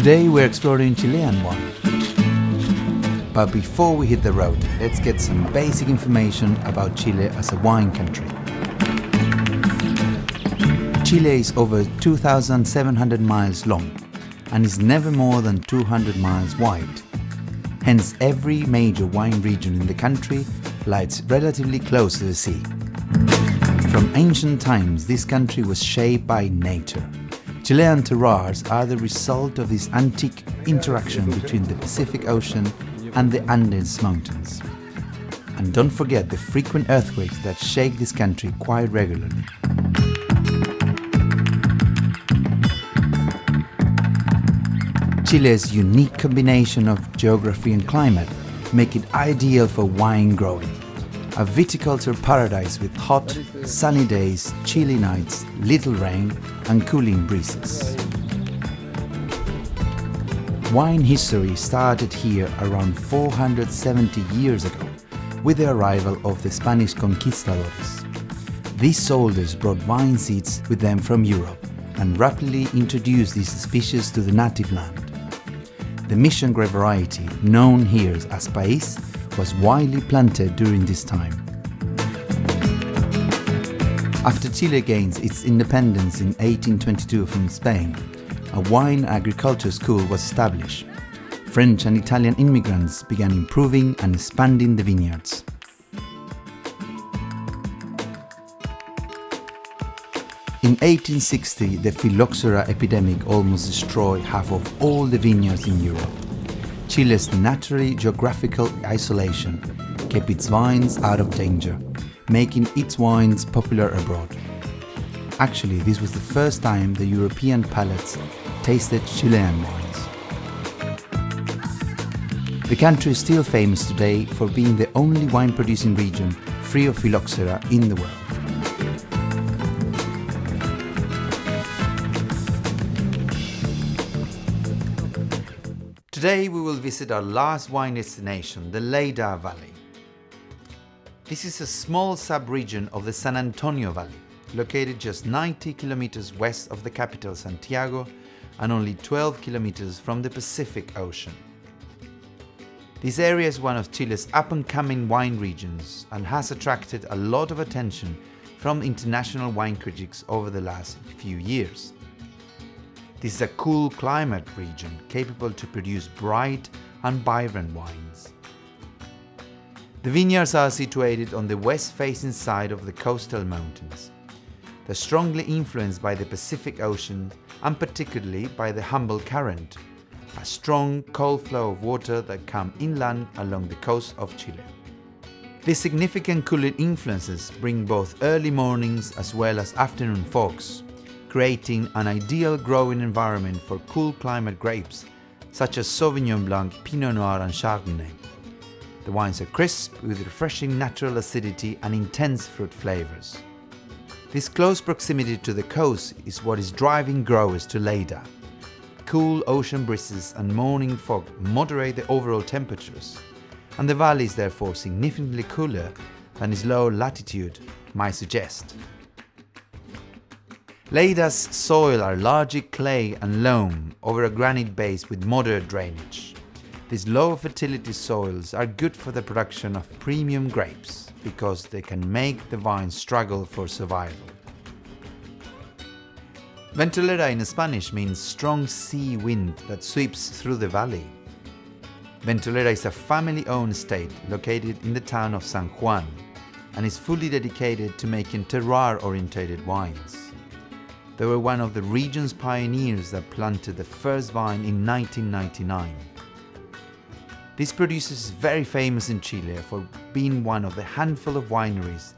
Today we're exploring Chilean wine. But before we hit the road, let's get some basic information about Chile as a wine country. Chile is over 2,700 miles long and is never more than 200 miles wide. Hence, every major wine region in the country lies relatively close to the sea. From ancient times, this country was shaped by nature. Chilean terroirs are the result of this antique interaction between the Pacific Ocean and the Andes Mountains. And don't forget the frequent earthquakes that shake this country quite regularly. Chile's unique combination of geography and climate make it ideal for wine growing. A viticulture paradise with hot, sunny days, chilly nights, little rain and cooling breezes. Wine history started here around 470 years ago with the arrival of the Spanish conquistadors. These soldiers brought vine seeds with them from Europe and rapidly introduced these species to the native land. The mission grape variety, known here as País, was widely planted during this time. After Chile gains its independence in 1822 from Spain, a wine agriculture school was established. French and Italian immigrants began improving and expanding the vineyards. In 1860, the phylloxera epidemic almost destroyed half of all the vineyards in Europe. Chile's naturally geographical isolation kept its vines out of danger, making its wines popular abroad. Actually, this was the first time the European palates tasted Chilean wines. The country is still famous today for being the only wine-producing region free of phylloxera in the world. Today we will visit our last wine destination, the Leyda Valley. This is a small sub-region of the San Antonio Valley, located just 90 kilometers west of the capital Santiago and only 12 kilometers from the Pacific Ocean. This area is one of Chile's up-and-coming wine regions and has attracted a lot of attention from international wine critics over the last few years. This is a cool climate region capable to produce bright and vibrant wines. The vineyards are situated on the west-facing side of the coastal mountains. They're strongly influenced by the Pacific Ocean and particularly by the Humboldt Current, a strong cold flow of water that comes inland along the coast of Chile. These significant cooling influences bring both early mornings as well as afternoon fogs, creating an ideal growing environment for cool climate grapes such as Sauvignon Blanc, Pinot Noir and Chardonnay. The wines are crisp with refreshing natural acidity and intense fruit flavors. This close proximity to the coast is what is driving growers to Leyda. Cool ocean breezes and morning fog moderate the overall temperatures, and the valley is therefore significantly cooler than its low latitude might suggest. Leyda's soil are largely clay and loam over a granite base with moderate drainage. These low fertility soils are good for the production of premium grapes because they can make the vines struggle for survival. Ventolera in Spanish means strong sea wind that sweeps through the valley. Ventolera is a family-owned estate located in the town of San Juan and is fully dedicated to making terroir-oriented wines. They were one of the region's pioneers that planted the first vine in 1999. This producer is very famous in Chile for being one of the handful of wineries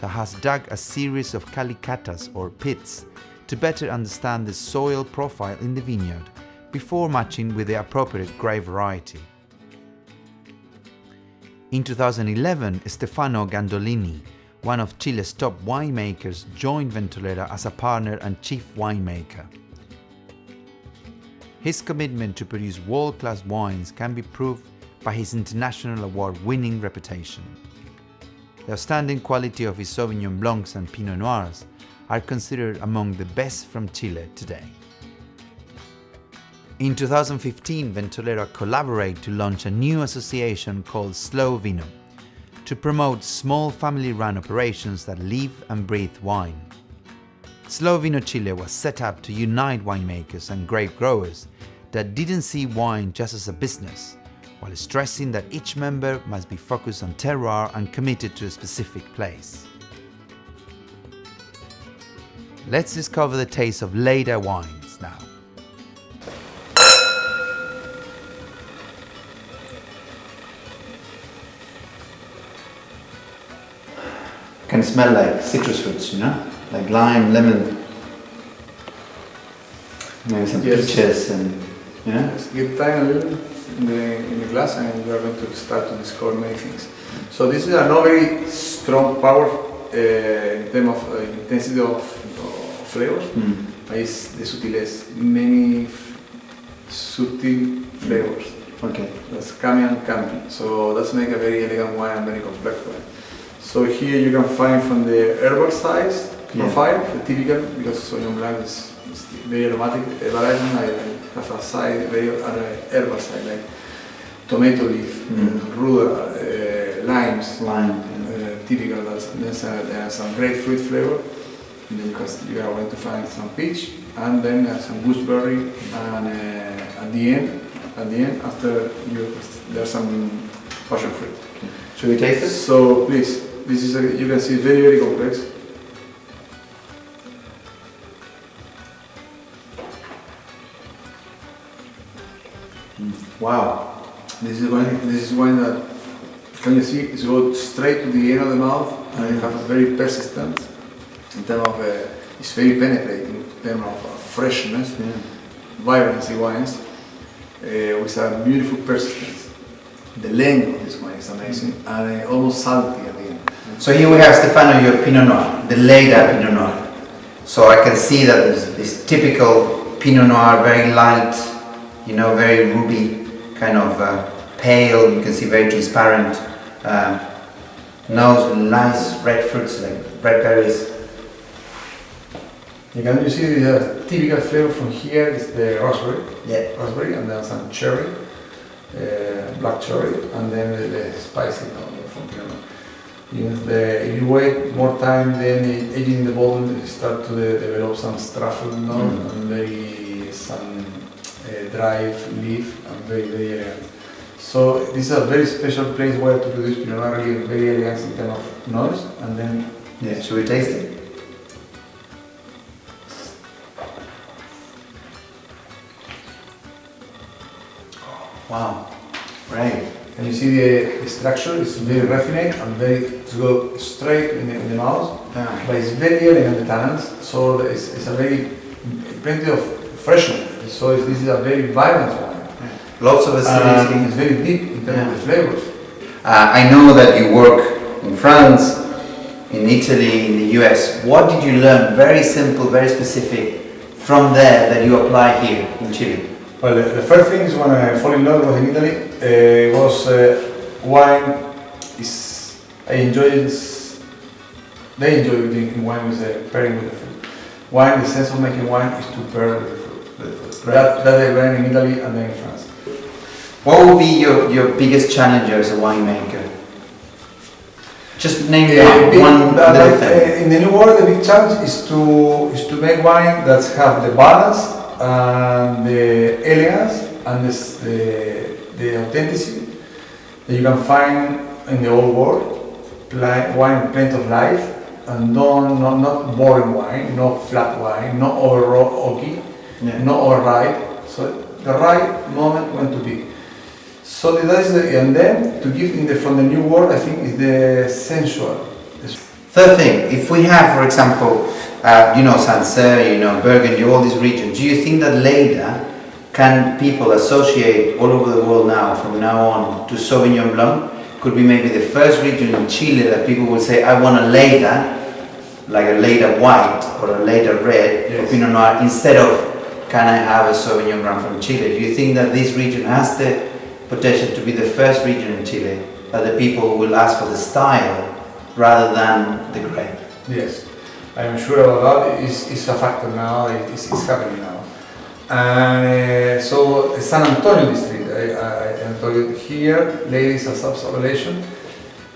that has dug a series of calicatas or pits to better understand the soil profile in the vineyard before matching with the appropriate grape variety. In 2011, Stefano Gandolini, one of Chile's top winemakers, joined Ventolera as a partner and chief winemaker. His commitment to produce world-class wines can be proved by his international award-winning reputation. The outstanding quality of his Sauvignon Blancs and Pinot Noirs are considered among the best from Chile today. In 2015, Ventolera collaborated to launch a new association called Slow Vino to promote small family-run operations that live and breathe wine. Slow Vino Chile was set up to unite winemakers and grape growers that didn't see wine just as a business, while stressing that each member must be focused on terroir and committed to a specific place. Let's discover the taste of Leyda wines now. Can smell like citrus fruits, you know, like lime, lemon, maybe some peaches, and you know. Just give time a little in the glass, and we are going to start to discover many things. So this is a not very strong power in terms of intensity of flavors. It's the subtilest, many subtle flavors. Okay. That's coming and coming. So that's make a very elegant wine and very complex wine. So here you can find from the herbal side profile, the typical, because Sauvignon Blanc is very aromatic variety. I have a side, very herbal side, like tomato leaf, ruda, limes, typical. There's some grapefruit flavor. And then you are going to find some peach, and then some gooseberry, and at the end, after there's some passion fruit. Should we taste it? So please, this is you can see very, very complex. Wow. This is wine that, can you see, it goes straight to the end of the mouth, and it has a very persistent, in terms of, it's very penetrating, in terms of freshness, vibrancy wines, with a beautiful persistence. The length of this wine is amazing, and almost salty at the end. So here we have, Stefano, your Pinot Noir, the Leyda Pinot Noir. So I can see that this typical Pinot Noir, very light, you know, very ruby, kind of pale, you can see very transparent, nose with nice red fruits like red berries. You see the typical flavor from here is the raspberry, raspberry, and then some cherry, black cherry, and then the spicy note from Pinot Noir. If you wait more time, then aging in the bottle, you start to develop some truffle note and very some dry leaf and very, very elegant. So this is a very special place where to produce Pinot Noir, really very elegant in terms of noise, and then should we taste it? Wow, right. And you see the structure is very refined and very to go straight in the mouth, but it's very elegant the tannins. So it's a very plenty of freshness. So this is a very vibrant wine. Lots of acidity. It's very deep in terms of the flavors. I know that you work in France, in Italy, in the US. What did you learn? Very simple, very specific from there that you apply here in Chile. Well, the first thing is when I fall in love was in Italy. Wine is they enjoy drinking wine with pairing with the food. Wine, the sense of making wine is to pair with the food. Right. That they learn in Italy and then in France. What would be your biggest challenge as a winemaker? Just name one little thing. In the new world, the big challenge is to make wine that have the balance and the elegance and the authenticity that you can find in the old world. Wine plenty of life, and not boring wine, not flat wine, not over oaky, not overripe. So the right moment when to be. So that is and then to give from the new world, I think is the sensual. Third thing, if we have, for example, Sancerre, Burgundy, all these regions, do you think that Leyda can people associate all over the world now, from now on, to Sauvignon Blanc? Could be maybe the first region in Chile that people will say, I want a Leyda, like a Leyda white or a Leyda red or Pinot Noir, instead of, can I have a Sauvignon Blanc from Chile? Do you think that this region has the potential to be the first region in Chile that the people will ask for the style rather than the grape? Yes, I'm sure about that. It's a factor now, it's happening now. And so San Antonio district, I told you here, Leyda is a sub-appellation.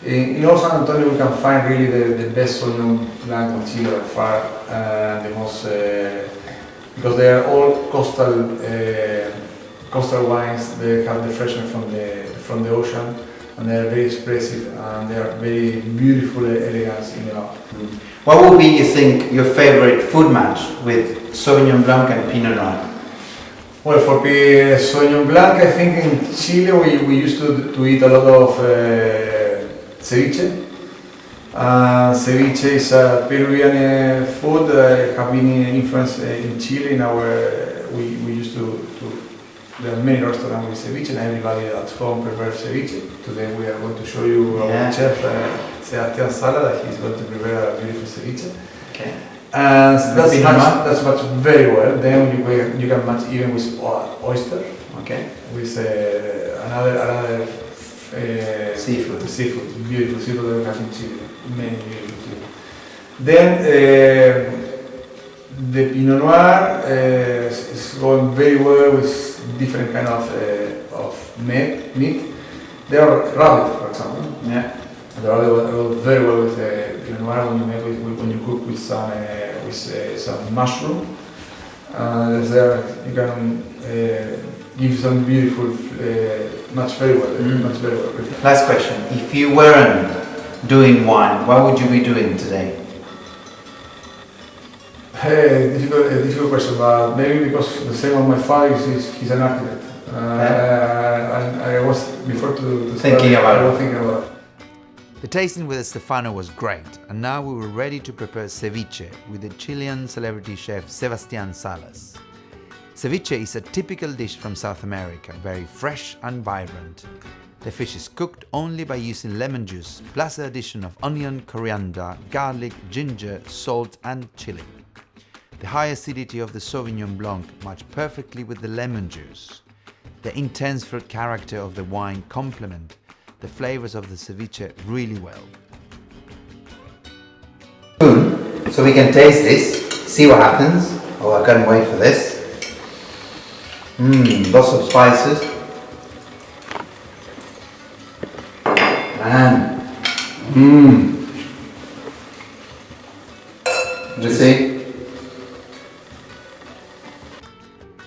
In all San Antonio we can find really the best Sauvignon Blanc in Chile by far, the most, because they are all coastal wines. They have the freshness from the ocean, and they are very expressive, and they are very beautiful elegance in the mouth. What would be, you think, your favorite food match with Sauvignon Blanc and Pinot Noir? Well, for Sauvignon Blanc, I think in Chile we used to eat a lot of ceviche. Ceviche is a Peruvian food that have been influenced in Chile. We used to there are many restaurants with ceviche, and everybody at home prepares ceviche. Today we are going to show you our chef Sebastian Sala, that he's going to prepare a beautiful ceviche. Okay. And that's matched very well. Then you can match even with oyster. Okay. With another seafood, beautiful seafood that we have in Chile. Many beautiful seafood. Then the Pinot Noir is going very well with different kind of meat. They are rabbit, for example. Yeah. They are very well with Pinot Noir when you cook with some mushroom. You can give some beautiful, much very well. Last question: if you weren't doing wine, what would you be doing today? Difficult question, but maybe because the same as my father, he's an architect. I was before to thinking about it. The tasting with Stefano was great, and now we were ready to prepare ceviche with the Chilean celebrity chef Sebastian Salas. Ceviche is a typical dish from South America, very fresh and vibrant. The fish is cooked only by using lemon juice, plus the addition of onion, coriander, garlic, ginger, salt and chili. The high acidity of the Sauvignon Blanc matched perfectly with the lemon juice. The intense fruit character of the wine complement the flavors of the ceviche really well. So we can taste this, see what happens. Oh, I can't wait for this. Lots of spices. Man. You see?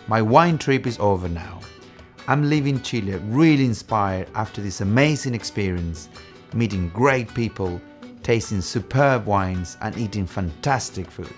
My wine trip is over now. I'm leaving Chile really inspired after this amazing experience, meeting great people, tasting superb wines and eating fantastic food.